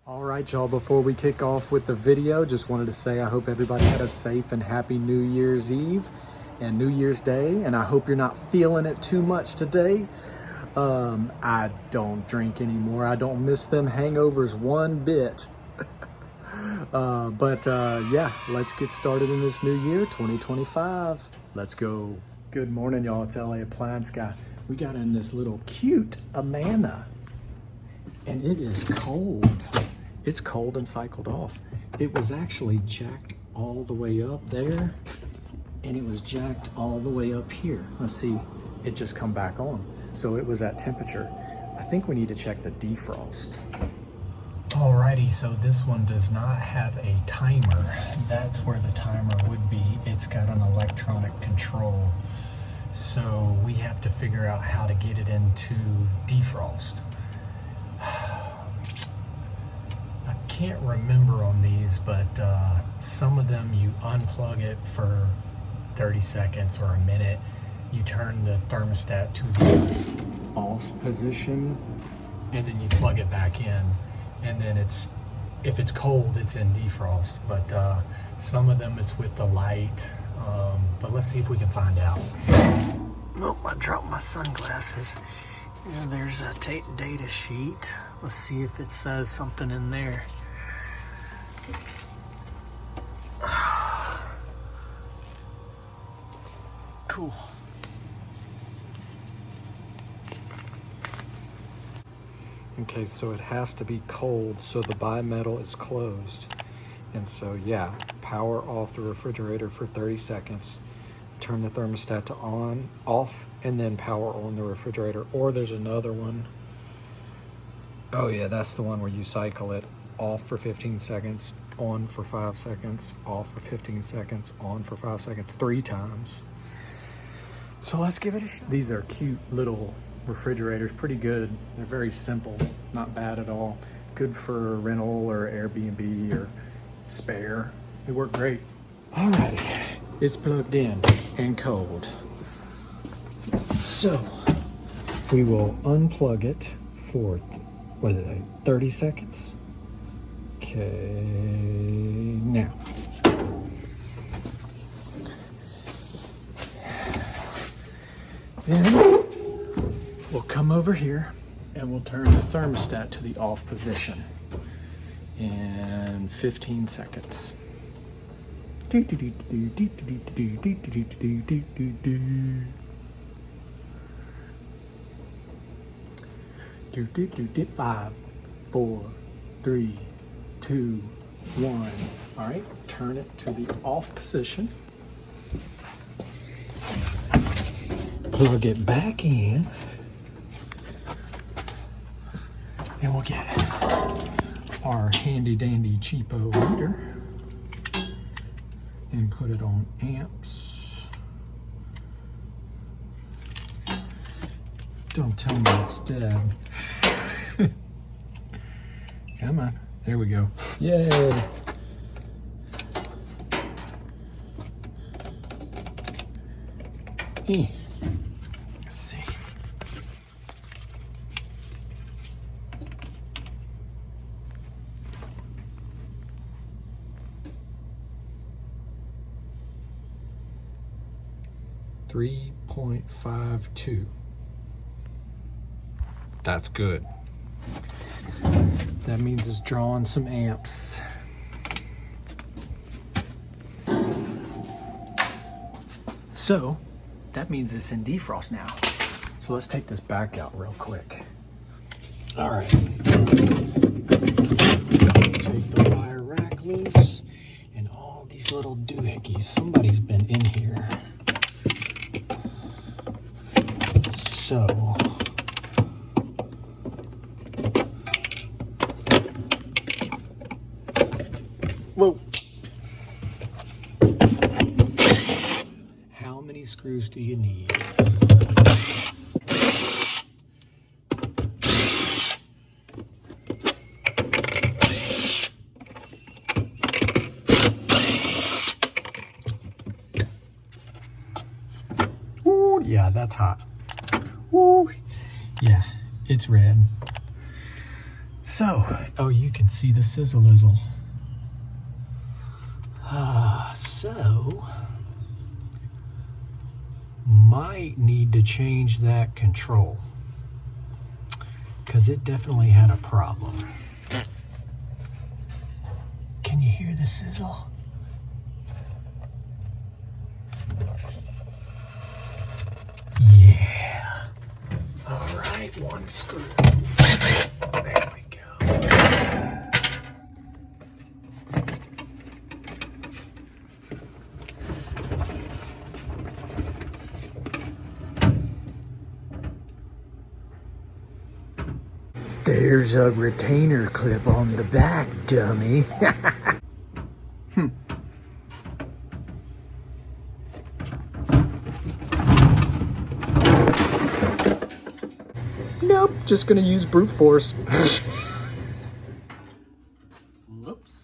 All right, y'all, before we kick off with the video, just wanted to say I hope everybody had a safe and happy New Year's Eve and New Year's Day, and I hope you're not feeling it too much today. I don't drink anymore. I don't miss them hangovers one bit. Yeah, let's get started in this new year, 2025. Let's go. Good morning, y'all. It's LA Appliance Guy. We got in this little cute Amana, and it is cold. It's cold and cycled off. It was actually jacked all the way up there, and it was jacked all the way up here. Let's see, it just come back on. So it was at temperature. I think we need to check the defrost. Alrighty, so this one does not have a timer. That's where the timer would be. It's got an electronic control. So we have to figure out how to get it into defrost. I can't remember on these, but some of them you unplug it for 30 seconds or a minute. You turn the thermostat to the off position, and then you plug it back in. And then if it's cold, it's in defrost. But some of them it's with the light. But let's see if we can find out. Oh, I dropped my sunglasses. Yeah, there's a data sheet. Let's see if it says something in there. Cool. Okay, so it has to be cold, so the bimetal is closed. And so, yeah, power off the refrigerator for 30 seconds. Turn the thermostat to on, off, and then power on the refrigerator. Or there's another one. Oh yeah, that's the one where you cycle it. Off for 15 seconds, on for 5 seconds, off for 15 seconds, on for 5 seconds, 3 times. So let's give it a shot. These are cute little refrigerators, pretty good. They're very simple, not bad at all. Good for rental or Airbnb or spare. They work great. Alrighty, it's plugged in and cold. So we will unplug it for, what is it, like 30 seconds? Okay, now. Then we'll come over here and we'll turn the thermostat to the off position in 15 seconds. Do, do, do, do, do, do, do, do, do, do, do, do, do. Do, do, do, do. 5, 4, 3, 2, 1. All right, turn it to the off position. Plug it back in, and we'll get our handy dandy cheapo meter and put it on amps. Don't tell me it's dead. Come on, there we go. Yay! Hey. Let's see. .52. That's good. That means it's drawing some amps. So that means it's in defrost now. So let's take this back out real quick. All right. Take the wire rack loose and all these little doohickeys. Somebody's been in here. So whoa. How many screws do you need? Ooh, yeah, that's hot. Ooh, yeah, it's red. So, oh, you can see the sizzle-izzle. So, might need to change that control, because it definitely had a problem. Can you hear the sizzle? Yeah. All right, one screw. There we go. There's a retainer clip on the back, dummy. Nope, just gonna use brute force. Whoops.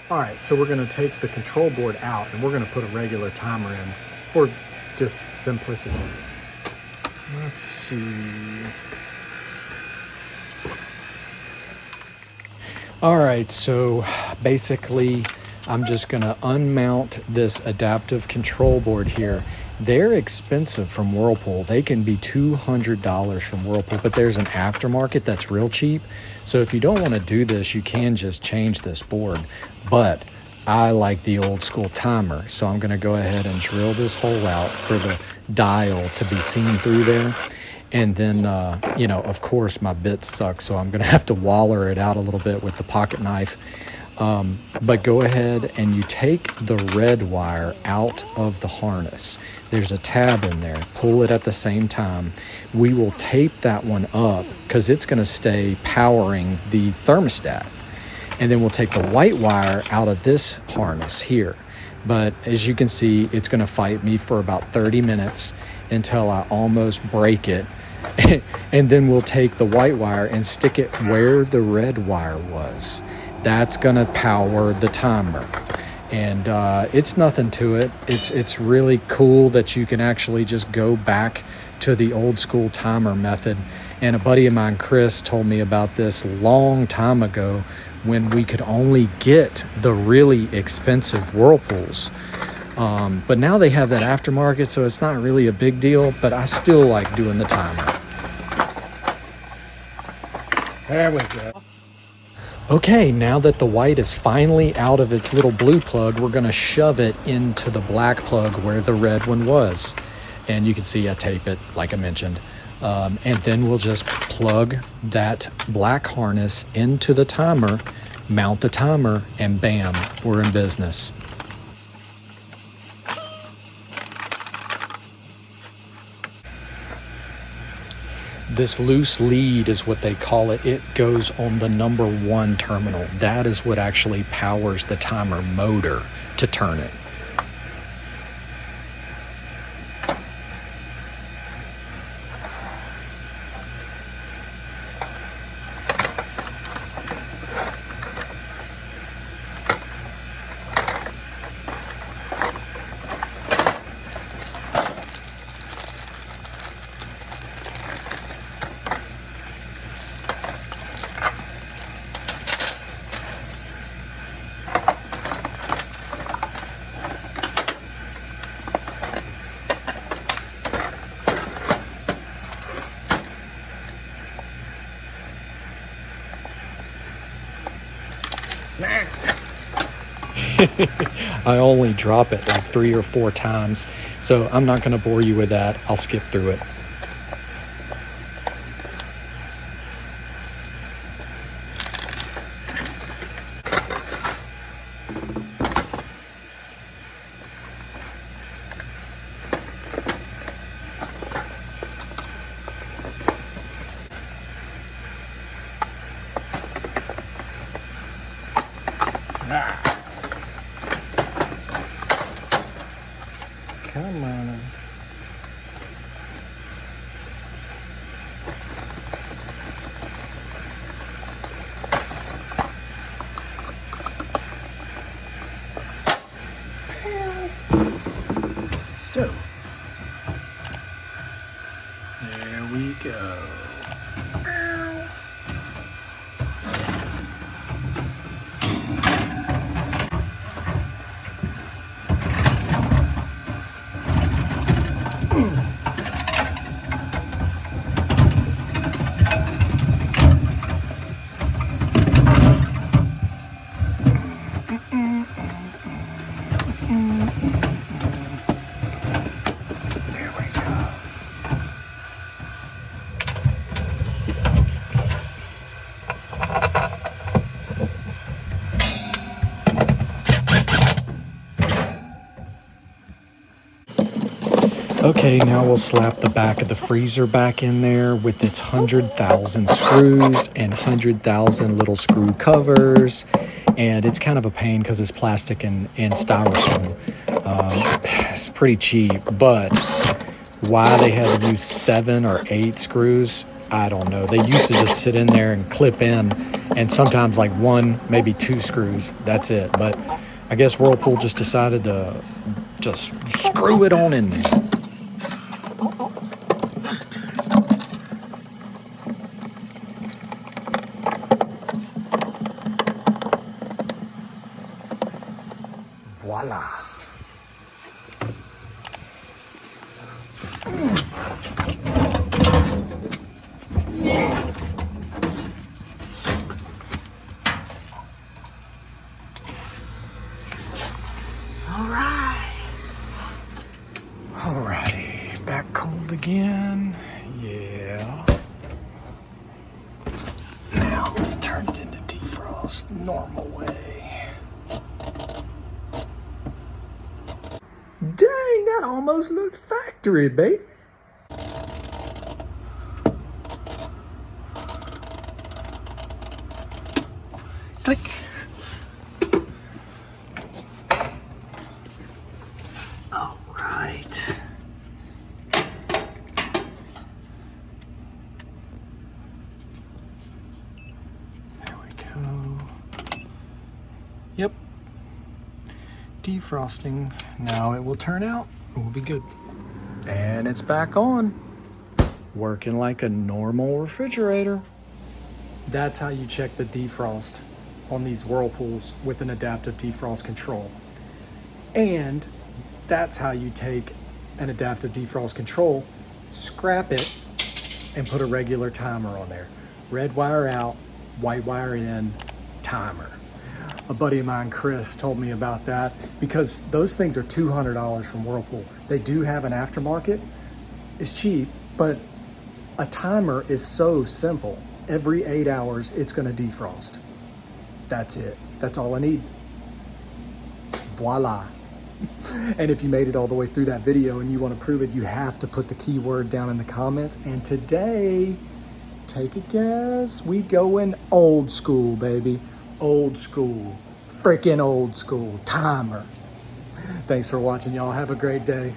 All right, so we're gonna take the control board out and we're gonna put a regular timer in for just simplicity. Let's see. All right, so basically I'm just gonna unmount this adaptive control board here. They're expensive from Whirlpool. They can be $200 from Whirlpool, but there's an aftermarket that's real cheap. So if you don't wanna do this, you can just change this board. But I like the old school timer. So I'm gonna go ahead and drill this hole out for the dial to be seen through there. And then, you know, of course my bit sucks, so I'm gonna have to waller it out a little bit with the pocket knife. But go ahead and you take the red wire out of the harness. There's a tab in there, pull it at the same time. We will tape that one up because it's gonna stay powering the thermostat. And then we'll take the white wire out of this harness here. But as you can see, it's gonna fight me for about 30 minutes until I almost break it. And then we'll take the white wire and stick it where the red wire was. That's gonna power the timer. And it's nothing to it. It's really cool that you can actually just go back to the old school timer method. And a buddy of mine, Chris, told me about this long time ago when we could only get the really expensive Whirlpools. But now they have that aftermarket, so it's not really a big deal, but I still like doing the timer. There we go. Okay, now that the white is finally out of its little blue plug, we're gonna shove it into the black plug where the red one was. And you can see I tape it, like I mentioned. And then we'll just plug that black harness into the timer, mount the timer, and bam, we're in business. This loose lead is what they call it. It goes on the number 1 terminal. That is what actually powers the timer motor to turn it. I only drop it like 3 or 4 times, so I'm not going to bore you with that. I'll skip through it. Come on. Okay, now we'll slap the back of the freezer back in there with its 100,000 screws and 100,000 little screw covers. And it's kind of a pain because it's plastic and styrofoam. It's pretty cheap, but why they had to use 7 or 8 screws, I don't know. They used to just sit in there and clip in, and sometimes like 1, maybe 2 screws. That's it. But I guess Whirlpool just decided to just screw it on in there. Voila. Alrighty, back cold again. Yeah. Now let's turn it into defrost normal way. Dang, that almost looked factory, baby. Click. All right. There we go. Yep. Defrosting. Now it will turn out. We'll be good. And it's back on. Working like a normal refrigerator. That's how you check the defrost on these Whirlpools with an adaptive defrost control. And that's how you take an adaptive defrost control, scrap it, and put a regular timer on there. Red wire out, white wire in, timer. A buddy of mine, Chris, told me about that because those things are $200 from Whirlpool. They do have an aftermarket. It's cheap, but a timer is so simple. Every 8 hours, it's gonna defrost. That's it. That's all I need. Voila. And if you made it all the way through that video and you want to prove it, you have to put the keyword down in the comments. And today, take a guess. We going old school, baby. Old school. Freaking old school. Timer. Thanks for watching, y'all. Have a great day.